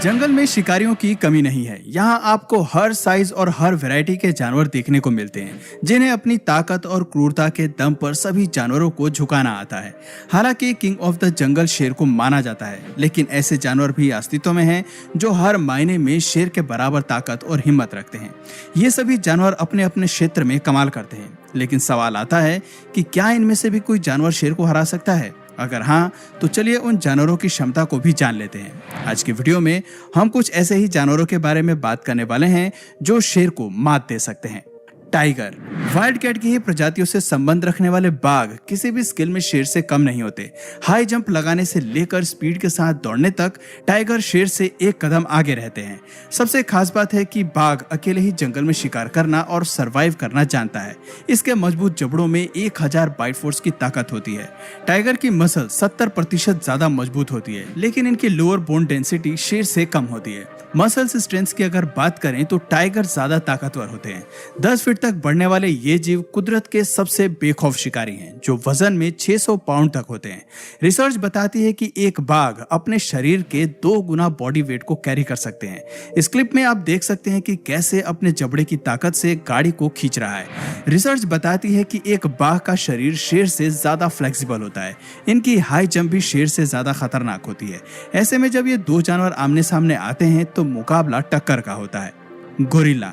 जंगल में शिकारियों की कमी नहीं है। यहाँ आपको हर साइज और हर वैरायटी के जानवर देखने को मिलते हैं, जिन्हें अपनी ताकत और क्रूरता के दम पर सभी जानवरों को झुकाना आता है। हालांकि किंग ऑफ द जंगल शेर को माना जाता है, लेकिन ऐसे जानवर भी अस्तित्व में हैं जो हर मायने में शेर के बराबर ताकत और हिम्मत रखते हैं। ये सभी जानवर अपने अपने क्षेत्र में कमाल करते हैं, लेकिन सवाल आता है कि क्या इनमें से भी कोई जानवर शेर को हरा सकता है? अगर हाँ, तो चलिए उन जानवरों की क्षमता को भी जान लेते हैं। आज की वीडियो में हम कुछ ऐसे ही जानवरों के बारे में बात करने वाले हैं जो शेर को मात दे सकते हैं। टाइगर। वाइल्ड कैट की ही प्रजातियों से संबंध रखने वाले बाघ किसी भी स्किल में शेर से कम नहीं होते। हाई जंप लगाने से लेकर स्पीड के साथ दौड़ने तक टाइगर शेर से एक कदम आगे रहते हैं। सबसे खास बात है कि बाघ अकेले ही जंगल में शिकार करना और सरवाइव करना जानता है। इसके मजबूत जबड़ों में 1000 बाइट फोर्स की ताकत होती है। टाइगर की मसल 70% ज्यादा मजबूत होती है, लेकिन इनकी लोअर बोन डेंसिटी शेर से कम होती है। मसल्स स्ट्रेंथ की अगर बात करें तो टाइगर ज्यादा ताकतवर होते हैं। 10 फीट तक बढ़ने वाले ये जीव कुदरत के सबसे बेखौफ शिकारी हैं, जो वजन में 600 पाउंड तक होते हैं। रिसर्च बताती है कि एक बाघ अपने शरीर के 2 गुना बॉडी वेट को कैरी कर सकते हैं। इस क्लिप में आप देख सकते हैं कि कैसे अपने जबड़े की ताकत से गाड़ी को खींच रहा है। रिसर्च बताती है कि एक बाघ का शरीर शेर से ज्यादा फ्लेक्सिबल होता है। इनकी हाई जंप भी शेर से ज्यादा खतरनाक होती है। ऐसे में जब ये दो जानवर आमने सामने आते हैं तो मुकाबला टक्कर का होता है। गोरिल्ला।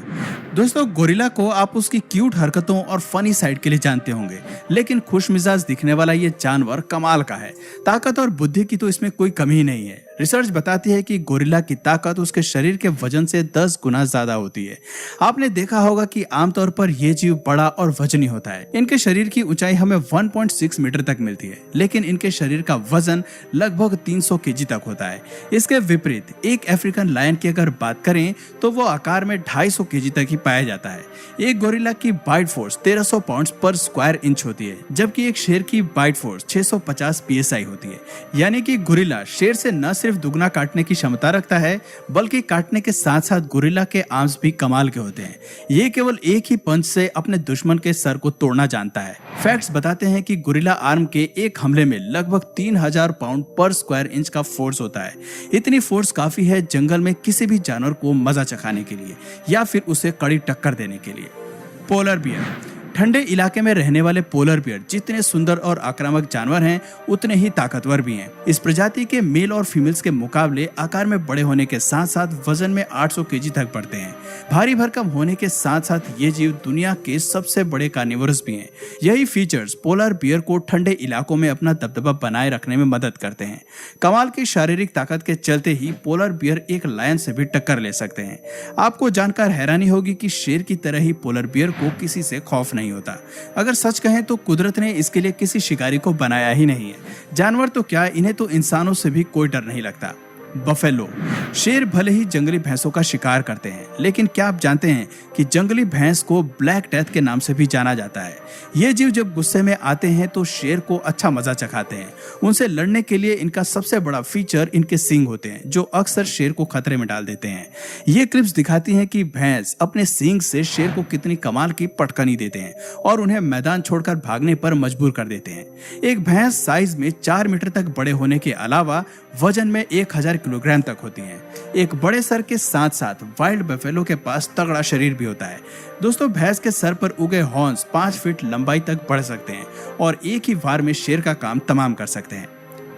दोस्तों, गोरिल्ला को आप उसकी क्यूट हरकतों और फनी साइड के लिए जानते होंगे, लेकिन खुशमिजाज दिखने वाला ये जानवर कमाल का है। ताकत और बुद्धि की तो इसमें कोई कमी ही नहीं है। रिसर्च बताती है कि गोरिल्ला की ताकत उसके शरीर के वजन से 10 गुना ज्यादा होती है। आपने देखा होगा कि आमतौर पर यह जीव बड़ा और वजनी होता है। इनके शरीर की ऊंचाई हमें 1.6 मीटर तक मिलती है, लेकिन इनके शरीर का वजन लगभग 300 केजी तक होता है। इसके विपरीत एक अफ्रीकन लायन की अगर बात करें तो वो आकार में 250 केजी तक ही पाया जाता है। एक गोरिल्ला की बाइट फोर्स 1300 पाउंड पर स्क्वायर इंच होती है, जबकि एक शेर की बाइट फोर्स 650 psi होती है। यानी कि गोरिल्ला शेर से न सिर्फ दुगना काटने की क्षमता रखता है, बल्कि काटने के साथ साथ गोरिल्ला के आर्म्स भी कमाल के होते हैं। ये केवल एक ही पंच से अपने दुश्मन के सर को तोड़ना जानता है। फैक्ट्स बताते हैं कि गोरिल्ला आर्म के एक हमले में लगभग 3000 पाउंड पर स्क्वायर इंच का फोर्स होता है। इतनी फोर्स काफी है जंगल में किसी भी जानवर को मजा चखाने के लिए या फिर उसे कड़ी टक्कर देने के लिए। Polar bear. ठंडे इलाके में रहने वाले पोलर बियर जितने सुंदर और आक्रामक जानवर हैं, उतने ही ताकतवर भी हैं। इस प्रजाति के मेल और फीमेल्स के मुकाबले आकार में बड़े होने के साथ साथ वजन में 800 केजी तक बढ़ते हैं। भारी भरकम होने के साथ साथ ये जीव दुनिया के सबसे बड़े कार्निवोरस भी हैं। यही फीचर्स पोलर बियर को ठंडे इलाकों में अपना दबदबा बनाए रखने में मदद करते हैं। कमाल की शारीरिक ताकत के चलते ही पोलर बियर एक लायन से भी टक्कर ले सकते हैं। आपको जानकर हैरानी होगी कि शेर की तरह ही पोलर बियर को किसी से खौफ नहीं होता। अगर सच कहें तो कुदरत ने इसके लिए किसी शिकारी को बनाया ही नहीं है। जानवर तो क्या, इन्हें तो इंसानों से भी कोई डर नहीं लगता। बफेलो। शेर भले ही जंगली भैंसों का शिकार करते हैं, लेकिन क्या आप जानते हैं कि जंगली भैंस को ब्लैक डेथ के नाम से भी जाना जाता है। ये जीव जब गुस्से में आते हैं तो शेर को अच्छा मजा चखाते हैं। उनसे लड़ने के लिए इनका सबसे बड़ा फीचर इनके सींग होते हैं, जो अक्सर शेर को खतरे में डाल देते हैं। ये क्लिप्स दिखाती हैं कि भैंस अपने सींग से शेर को कितनी कमाल की पटकनी देते हैं और उन्हें मैदान छोड़कर भागने पर मजबूर कर देते हैं। एक भैंस साइज में 4 मीटर तक बड़े होने के अलावा वजन में 1000 किलोग्राम तक होती हैं। एक बड़े सर के साथ साथ वाइल्ड बफेलो के पास तगड़ा शरीर भी होता है। दोस्तों, भैंस के सर पर उगे हॉर्न्स 5 फीट लंबाई तक बढ़ सकते हैं और एक ही वार में शेर का काम तमाम कर सकते हैं।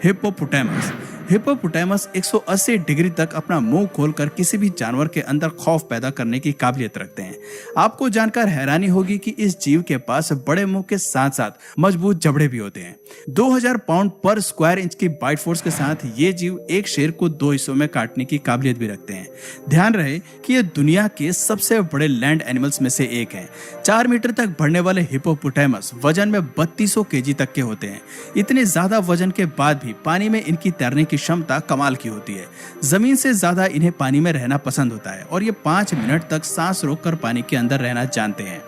हिप्पोपोटामस। हिप्पोपोटामस 180 डिग्री तक अपना मुंह खोलकर किसी भी जानवर के अंदर खौफ पैदा करने की काबिलियत रखते हैं। आपको जानकर हैरानी होगी कि इस जीव के पास बड़े मुंह के साथ साथ मजबूत जबड़े भी होते हैं। 2000 पाउंड पर स्क्वायर इंच की बाइट फोर्स के साथ ये जीव एक शेर को 2 हिस्सों में काटने की काबिलियत भी रखते हैं। ध्यान रहे कि ये दुनिया के सबसे बड़े लैंड एनिमल्स में से एक है। 4 मीटर तक बढ़ने वाले हिप्पोपोटामस वजन में 3200 केजी तक के होते हैं। इतने ज्यादा वजन के बाद भी पानी में इनकी तैरने की क्षमता कमाल की होती है। जमीन से ज्यादा इन्हें पानी में रहना पसंद होता है और ये 5 मिनट तक सांस रोककर पानी के अंदर रहना जानते हैं।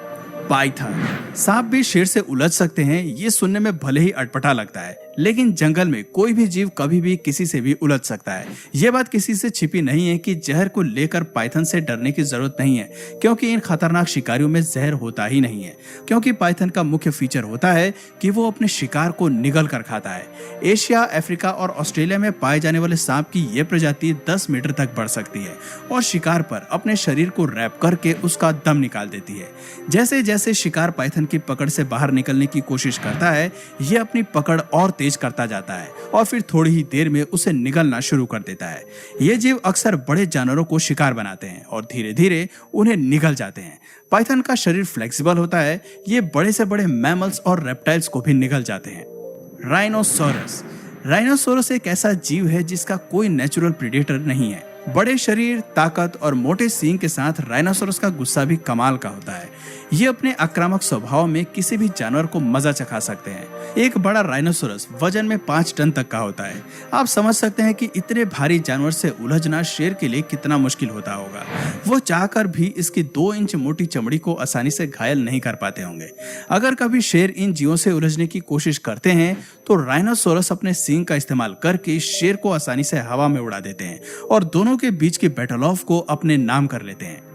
पाइथन। सांप भी शेर से उलझ सकते हैं। ये सुनने में भले ही अटपटा लगता है, लेकिन जंगल में कोई भी जीव कभी भी किसी से भी उलझ सकता है। यह बात किसी से छिपी नहीं है कि जहर को लेकर पाइथन से डरने की जरूरत नहीं है, क्योंकि इन खतरनाक शिकारियों में जहर होता ही नहीं है। क्योंकि पाइथन का मुख्य फीचर होता है कि वो अपने शिकार को निगल कर खाता है। एशिया, अफ्रीका और ऑस्ट्रेलिया में पाए जाने वाले सांप की यह प्रजाति 10 मीटर तक बढ़ सकती है और शिकार पर अपने शरीर को रैप करके उसका दम निकाल देती है। जैसे जैसे शिकार पाइथन की पकड़ से बाहर निकलने की कोशिश करता है, यह अपनी पकड़ और तेज करता जाता है और फिर थोड़ी ही देर में उसे निगलना शुरू कर देता है। ये जीव अक्सर बड़े जानवरों को शिकार बनाते हैं और धीरे धीरे उन्हें निगल जाते हैं। पाइथन का शरीर फ्लेक्सिबल होता है, ये बड़े से बड़े मैमल्स और रेप्टाइल्स को भी निगल जाते हैं। राइनोसोरस। राइनोसोरस एक ऐसा जीव है जिसका कोई नेचुरल प्रेडेटर नहीं है। बड़े शरीर, ताकत और मोटे सींग के साथ राइनोसोरस का गुस्सा भी कमाल का होता है। ये अपने आक्रामक स्वभाव में किसी भी जानवर को मजा चखा सकते हैं। एक बड़ा राइनोसोरस वजन में 5 टन तक का होता है। आप समझ सकते हैं कि इतने भारी जानवर से उलझना शेर के लिए कितना मुश्किल होता होगा। वो चाहकर भी इसकी 2 इंच मोटी चमड़ी को आसानी से घायल नहीं कर पाते होंगे। अगर कभी शेर इन जीवों से उलझने की कोशिश करते हैं तो राइनोसोरस अपने सींग का इस्तेमाल करके शेर को आसानी से हवा में उड़ा देते हैं और दोनों के बीच की बैटल ऑफ को अपने नाम कर लेते हैं।